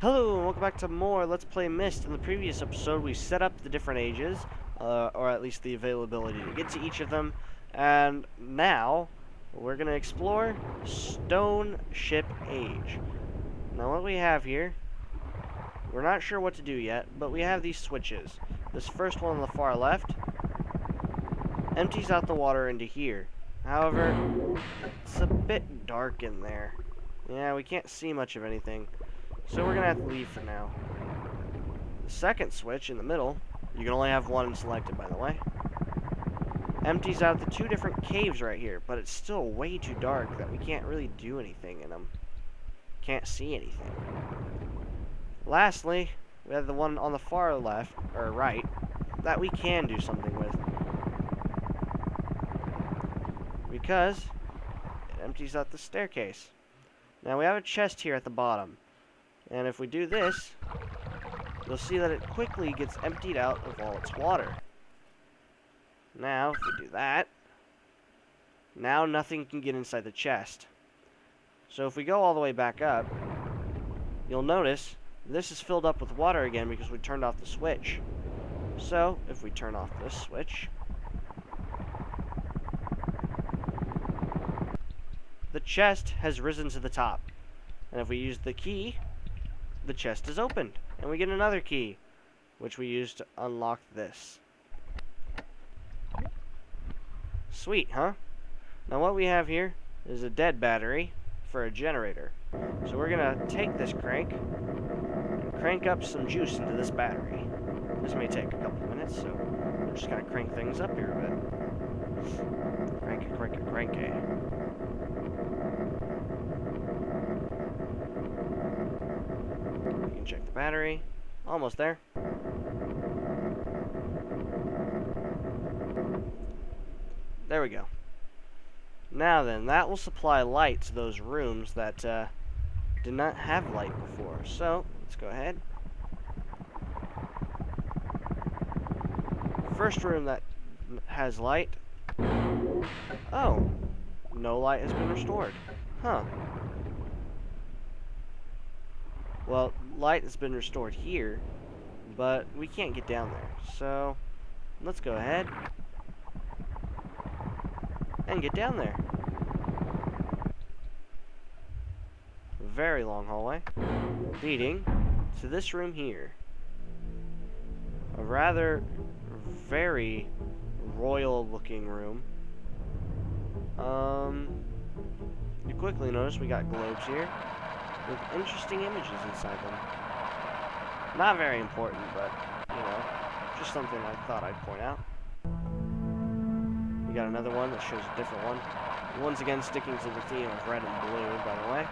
Hello and welcome back to more Let's Play Myst. In the previous episode we set up the different ages, or at least the availability to get to each of them, and now we're going to explore Stoneship Age. Now what we have here, we're not sure what to do yet, but we have these switches. This first one on the far left empties out the water into here. However, it's a bit dark in there. Yeah, we can't see much of anything. So we're going to have to leave for now. The second switch in the middle, you can only have one selected by the way, empties out the two different caves right here, but it's still way too dark that we can't really do anything in them. Can't see anything. Lastly, we have the one on the far left, or right, that we can do something with. Because it empties out the staircase. Now we have a chest here at the bottom. And if we do this, you'll see that it quickly gets emptied out of all its water. Now, if we do that, now nothing can get inside the chest. So if we go all the way back up, you'll notice this is filled up with water again because we turned off the switch. So, if we turn off this switch, the chest has risen to the top. And if we use the key, the chest is opened, and we get another key, which we use to unlock this. Sweet, huh? Now what we have here is a dead battery for a generator. So we're gonna take this crank and crank up some juice into this battery. This may take a couple minutes, so we're just gonna crank things up here a bit. Crank it, crank it, crank it. Check the battery. Almost there. There we go. Now then, that will supply light to those rooms that did not have light before. So, let's go ahead. First room that has light. Oh, no light has been restored. Huh. Well, light has been restored here, but we can't get down there. So, let's go ahead and get down there. Very long hallway leading to this room here. A rather very royal looking room. You quickly notice we got globes here with interesting images inside them. Not very important, but, you know, just something I thought I'd point out. We got another one that shows a different one. Once again sticking to the theme of red and blue, by the way.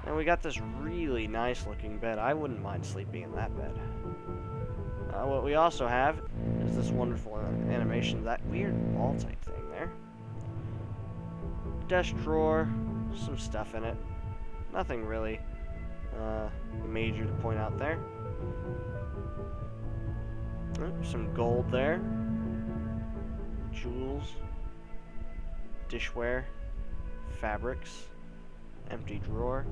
And we got this really nice looking bed. I wouldn't mind sleeping in that bed. What we also have is this wonderful animation, that weird ball type thing there. Desk drawer, some stuff in it. Nothing really major to point out there. Some gold there. Jewels. Dishware. Fabrics. Empty drawer.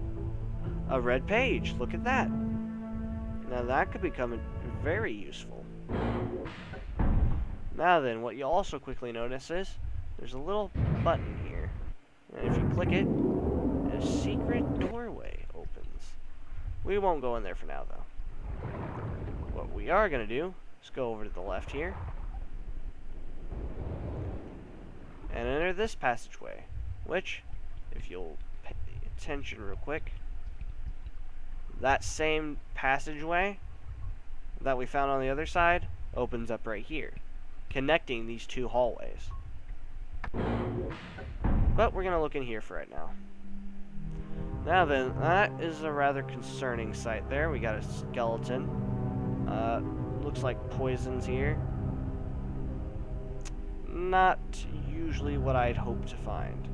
A red page. Look at that. Now that could become very useful. Now then, what you also quickly notice is there's a little button here. And if you click it, a secret doorway opens. We won't go in there for now, though. What we are going to do is go over to the left here and enter this passageway, which, if you'll pay attention real quick, that same passageway that we found on the other side opens up right here, connecting these two hallways. But we're going to look in here for right now. Now then, that is a rather concerning sight there. We got a skeleton. Looks like poison's here. Not usually what I'd hope to find.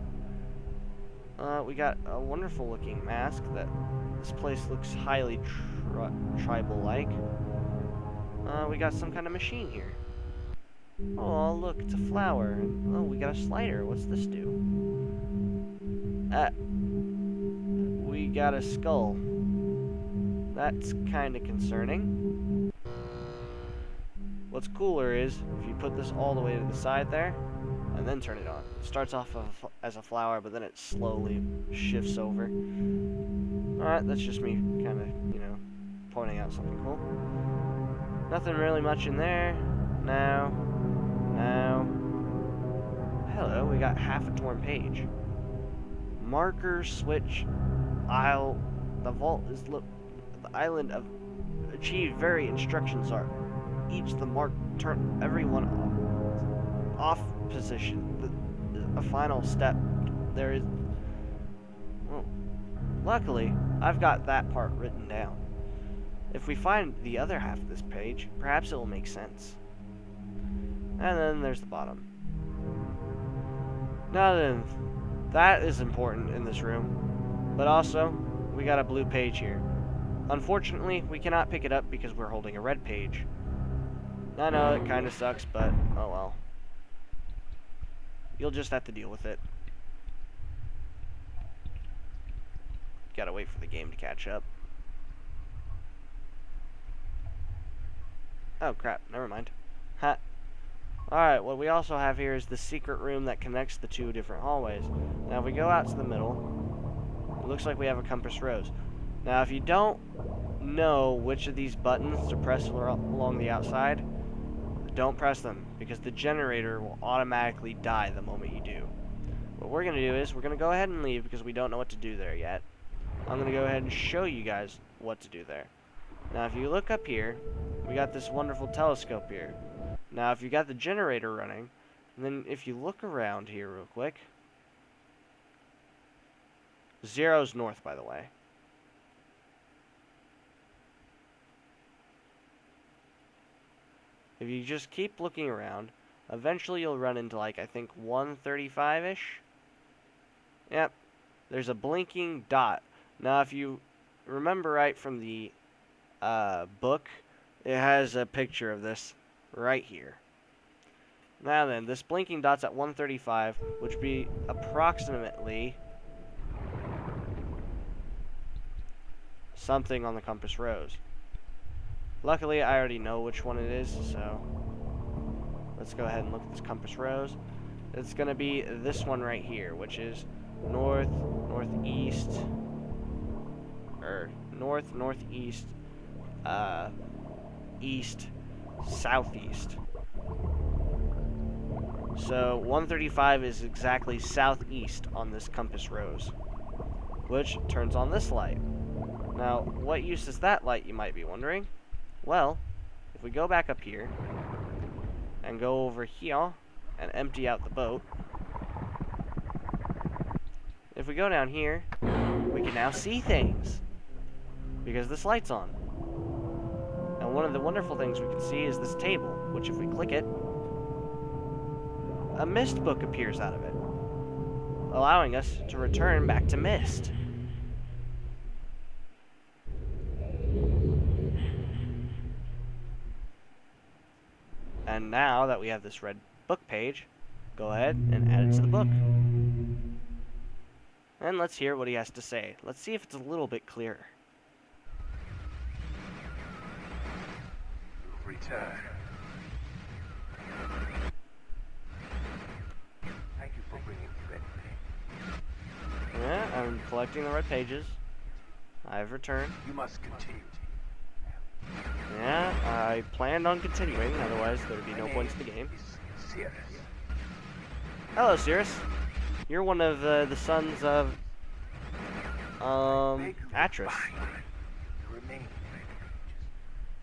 We got a wonderful looking mask that this place looks highly tribal-like. We got some kind of machine here. Oh, look, it's a flower. Oh, we got a slider. What's this do? We got a skull. That's kind of concerning. What's cooler is if you put this all the way to the side there, and then turn it on. It starts off as a flower, but then it slowly shifts over. Alright, that's just me kind of, you know, pointing out something cool. Nothing really much in there. No. Hello, we got half a torn page. Marker, switch, aisle. The vault is the island of achieved. Very instructions are each the mark turn everyone off position. A final step. There is. Well, luckily, I've got that part written down. If we find the other half of this page, perhaps it will make sense. And then there's the bottom. Now then, that is important in this room. But also, we got a blue page here. Unfortunately, we cannot pick it up because we're holding a red page. I know, it kind of sucks, but oh well. You'll just have to deal with it. Gotta wait for the game to catch up. Oh crap, never mind. Ha. Alright, what we also have here is the secret room that connects the two different hallways. Now if we go out to the middle, it looks like we have a compass rose. Now if you don't know which of these buttons to press along the outside, don't press them, because the generator will automatically die the moment you do. What we're going to do is, we're going to go ahead and leave because we don't know what to do there yet. I'm going to go ahead and show you guys what to do there. Now if you look up here, we got this wonderful telescope here. Now if you got the generator running, and then if you look around here real quick, 0's north, by the way. If you just keep looking around, eventually you'll run into, like, I think 135-ish. Yep, there's a blinking dot. Now if you remember right from the book, it has a picture of this right here. Now then, this blinking dot's at 135, which would be approximately something on the compass rose. Luckily, I already know which one it is, so let's go ahead and look at this compass rose. It's going to be this one right here, which is north, northeast, or north, northeast, east, southeast. So 135 is exactly southeast on this compass rose, which turns on this light. Now, what use is that light, you might be wondering? Well, if we go back up here and go over here and empty out the boat, if we go down here, we can now see things because this light's on. And one of the wonderful things we can see is this table, which if we click it, a Myst book appears out of it, allowing us to return back to Myst. And now that we have this red book page, go ahead and add it to the book. And let's hear what he has to say. Let's see if it's a little bit clearer. Return. Thank you for bringing the red page. Yeah, I'm collecting the red pages. I've returned. You must continue. Yeah, I planned on continuing, otherwise there would be no points in the game. Hello, Cirrus. You're one of the sons of, Atris.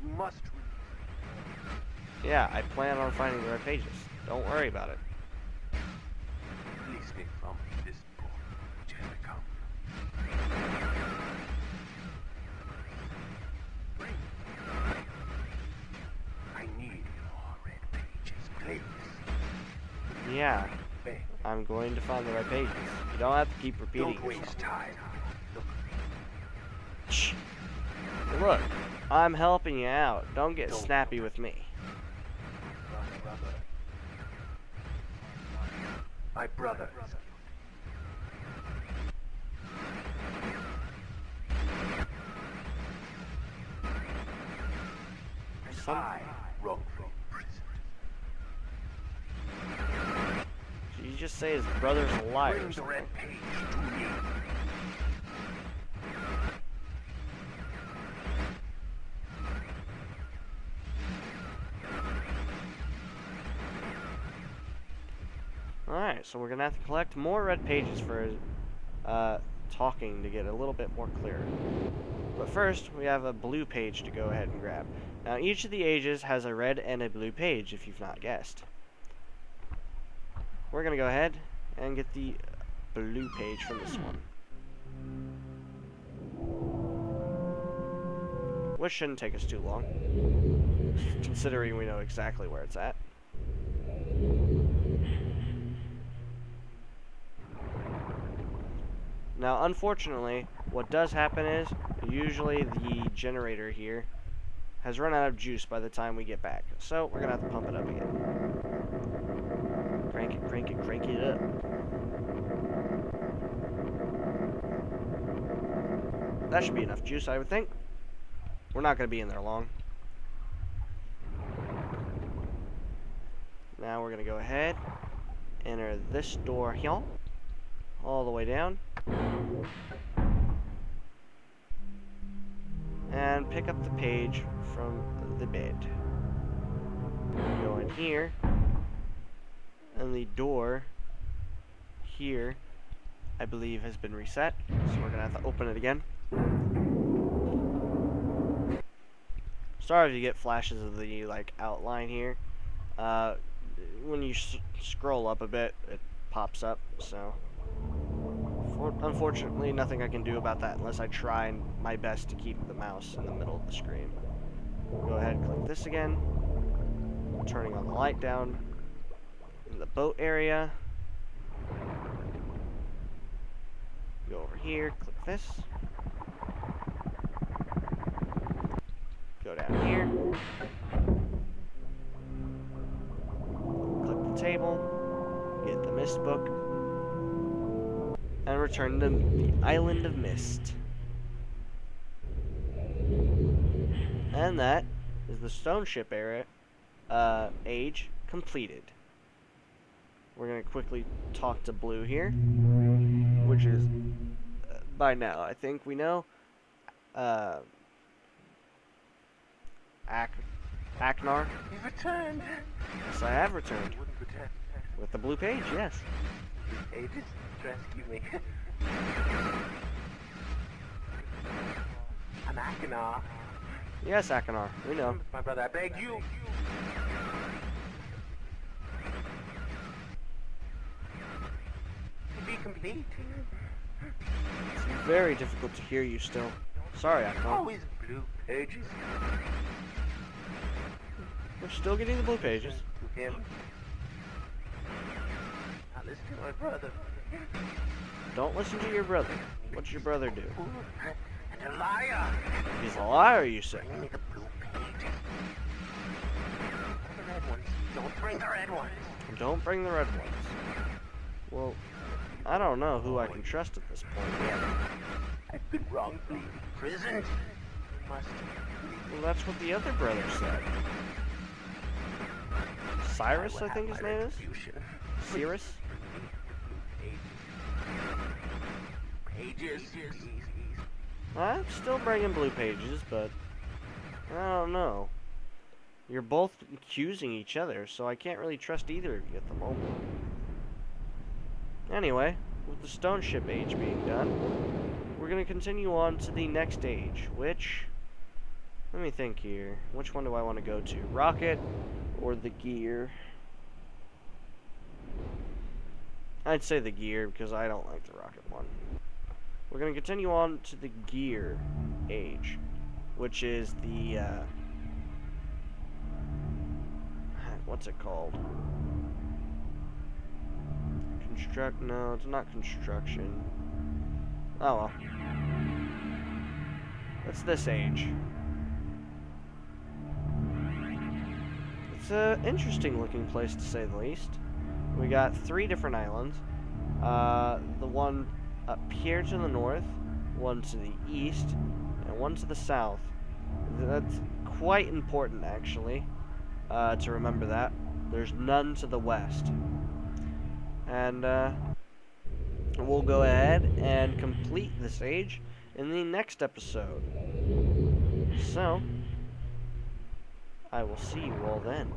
You must. Yeah, I plan on finding the red pages. Don't worry about it. Release me from this book which has become. I need more red pages, please. Yeah, I'm going to find the red pages. You don't have to keep repeating Don't waste time. Look. Shh. Look, I'm helping you out. Don't get snappy with me. My brother is killed. Some... wrongfully imprisoned. Did you just say his brother's a liar? Bring the red page to me. Alright, so we're gonna have to collect more red pages for talking to get a little bit more clear. But first, we have a blue page to go ahead and grab. Now, each of the ages has a red and a blue page, if you've not guessed. We're gonna go ahead and get the blue page from this one. Which shouldn't take us too long, considering we know exactly where it's at. Now, unfortunately, what does happen is, usually the generator here has run out of juice by the time we get back. So, we're going to have to pump it up again. Crank it, crank it, crank it up. That should be enough juice, I would think. We're not going to be in there long. Now, we're going to go ahead, enter this door here, all the way down. And pick up the page from the bed. Go in here, and the door here, I believe, has been reset, so we're gonna have to open it again. Sorry if you get flashes of the outline here. When you scroll up a bit, it pops up, so unfortunately, nothing I can do about that unless I try my best to keep the mouse in the middle of the screen. Go ahead and click this again. Turning on the light down in the boat area. Go over here, click this. Go down here. Click the table. Get the Myst book. And return to the island of Myst. And that is the Stoneship Age completed. We're going to quickly talk to Blue here, which is, by now, I think we know, Aknar. You've returned. Yes, I have returned. You wouldn't pretend. With the blue page, yes. Ages rescue me. I'm Akinar. Yes, Aknar, we know. My brother, I beg you. To be complete. It's very difficult to hear you still. Sorry, Aknar. Always blue pages. We're still getting the blue pages. To him. Now listen to my brother. Don't listen to your brother. What's your brother do? And a liar. He's a liar, you say. Bring me the blue pages. The red ones. Don't bring the red ones. Don't bring the red ones. Well, I don't know who I can trust at this point yet. I've been wrongfully imprisoned. Must. Well, that's what the other brother said. Cyrus, I think his name is? Cyrus? Pages. I'm still bringing blue pages, but I don't know. You're both accusing each other, so I can't really trust either of you at the moment. Anyway, with the Stoneship Age being done, we're going to continue on to the next age, which, let me think here. Which one do I want to go to? Rocket or the Gear? I'd say the Gear because I don't like the Rocket one. We're going to continue on to the Gear Age, which is the, what's it called? No, it's not construction. Oh well. What's this age? It's an interesting looking place to say the least. We got 3 different islands. The one up here to the north, one to the east, and one to the south. That's quite important, actually, to remember that. There's none to the west. And we'll go ahead and complete this age in the next episode. So, I will see you all then.